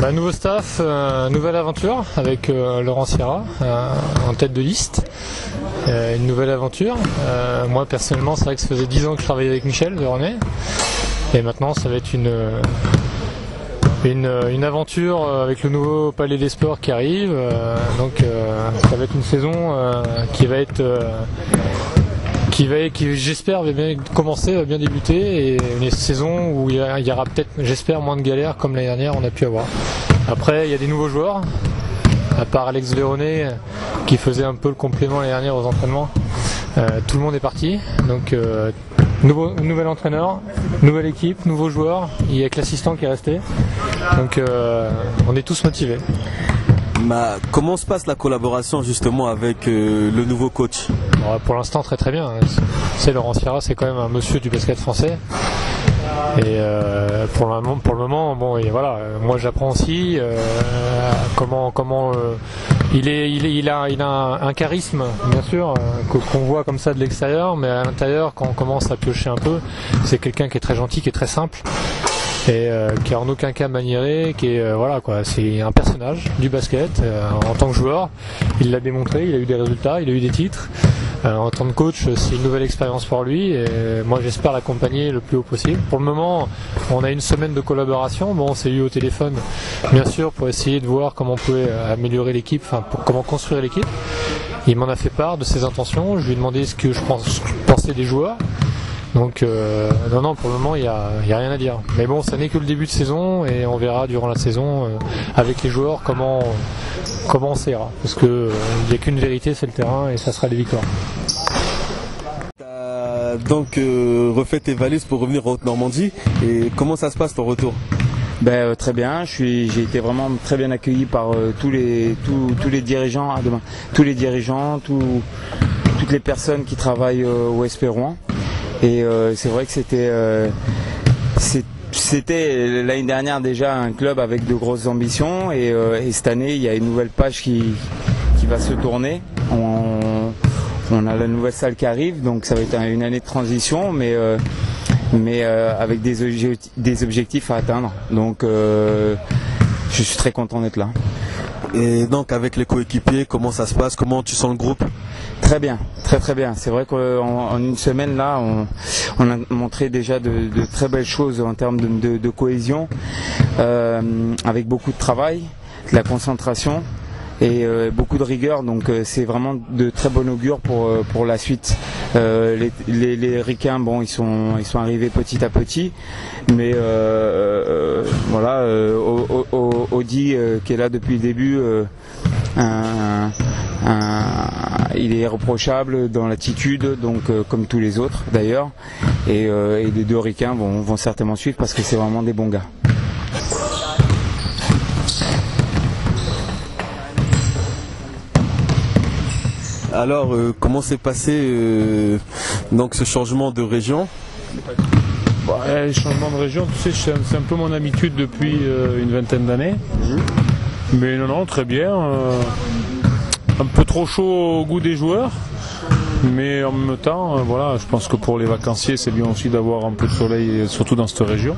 Nouveau staff, nouvelle aventure avec Laurent Sierra en tête de liste. Une nouvelle aventure. Moi personnellement, c'est vrai que ça faisait 10 ans que je travaillais avec Michel de René. Et maintenant, ça va être une aventure avec le nouveau Palais des Sports qui arrive. Ça va être une saison qui j'espère va bien commencer, va bien débuter, et une saison où il y aura peut-être, j'espère, moins de galères comme l'année dernière on a pu avoir. Après, il y a des nouveaux joueurs, à part Alex Véronnet qui faisait un peu le complément l'année dernière aux entraînements. Tout le monde est parti, donc nouvel entraîneur, nouvelle équipe, nouveaux joueurs, il y a que l'assistant qui est resté, donc on est tous motivés. Comment se passe la collaboration justement avec le nouveau coach? Pour l'instant très très bien. C'est Laurent Sierra, c'est quand même un monsieur du basket français. Et pour le moment, bon, et voilà, moi j'apprends aussi comment il a un charisme, bien sûr, qu'on voit comme ça de l'extérieur, mais à l'intérieur, quand on commence à piocher un peu, c'est quelqu'un qui est très gentil, qui est très simple. Et qui est en aucun cas maniéré, qui est voilà quoi, c'est un personnage du basket en tant que joueur. Il l'a démontré, il a eu des résultats, il a eu des titres. En tant que coach, c'est une nouvelle expérience pour lui et moi j'espère l'accompagner le plus haut possible. Pour le moment, on a une semaine de collaboration. Bon, on s'est eu au téléphone, bien sûr, pour essayer de voir comment on pouvait améliorer l'équipe, comment construire l'équipe. Il m'en a fait part de ses intentions. Je lui ai demandé ce que je pensais des joueurs. Donc non, pour le moment il y a rien à dire. Mais bon, ça n'est que le début de saison et on verra durant la saison avec les joueurs comment on s'ira. Parce que il n'y a qu'une vérité, c'est le terrain et ça sera des victoires. T'as donc refait tes valises pour revenir en Haute-Normandie, et comment ça se passe ton retour? Très bien, j'ai été vraiment très bien accueilli par tous les dirigeants, toutes les personnes qui travaillent au SP Rouen. Et c'est vrai que c'était l'année dernière déjà un club avec de grosses ambitions, et cette année il y a une nouvelle page qui va se tourner. On a la nouvelle salle qui arrive, donc ça va être une année de transition, mais avec des objectifs à atteindre. Donc je suis très content d'être là. Et donc avec les coéquipiers, comment ça se passe? Comment tu sens le groupe? Très bien, très bien. C'est vrai qu'en une semaine là, on a montré déjà de très belles choses en termes de cohésion, avec beaucoup de travail, de la concentration et beaucoup de rigueur. Donc c'est vraiment de très bon augure pour la suite. Les Ricains, bon, ils sont arrivés petit à petit, mais voilà, Audi qui est là depuis le début. Il est irréprochable dans l'attitude, donc comme tous les autres d'ailleurs, et les deux Ricains vont certainement suivre parce que c'est vraiment des bons gars. Alors comment s'est passé donc ce changement de région? Le changement de région, tu sais, c'est un peu mon habitude depuis une vingtaine d'années. Mais non, très bien. Un peu trop chaud au goût des joueurs, mais en même temps, voilà, je pense que pour les vacanciers, c'est bien aussi d'avoir un peu de soleil, surtout dans cette région.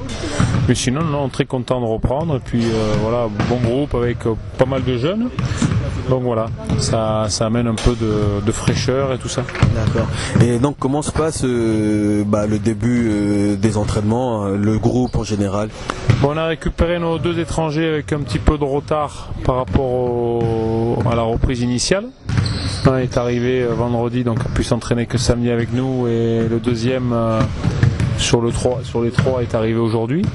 Mais sinon, non, très content de reprendre. Et puis voilà, bon groupe avec pas mal de jeunes. Donc voilà, ça amène un peu de fraîcheur et tout ça. D'accord. Et donc comment se passe le début des entraînements, le groupe en général? On a récupéré nos deux étrangers avec un petit peu de retard par rapport à la reprise initiale. Un est arrivé vendredi, donc a pu s'entraîner que samedi avec nous, et le deuxième sur les trois est arrivé aujourd'hui.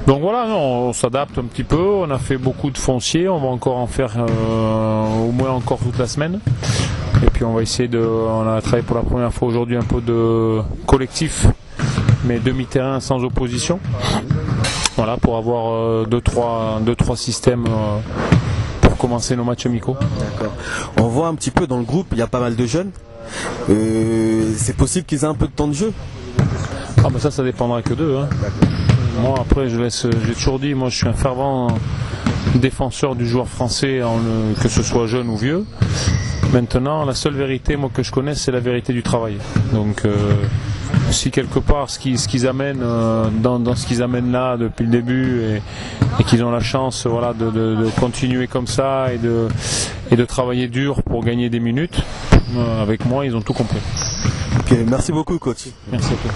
Donc voilà, on s'adapte un petit peu, on a fait beaucoup de foncier, on va encore en faire au moins encore toute la semaine. Et puis on va essayer on a travaillé pour la première fois aujourd'hui un peu de collectif, mais demi-terrain sans opposition. Voilà, pour avoir deux, trois systèmes pour commencer nos matchs amicaux. D'accord. On voit un petit peu dans le groupe, il y a pas mal de jeunes. C'est possible qu'ils aient un peu de temps de jeu? Ça dépendra que d'eux. Hein. Moi après j'ai toujours dit, moi je suis un fervent défenseur du joueur français, que ce soit jeune ou vieux. Maintenant, la seule vérité moi que je connais, c'est la vérité du travail. Donc si quelque part ce qu'ils amènent dans ce qu'ils amènent là depuis le début et qu'ils ont la chance voilà, de continuer comme ça et de travailler dur pour gagner des minutes, avec moi ils ont tout compris. Ok, merci beaucoup coach. Merci à toi.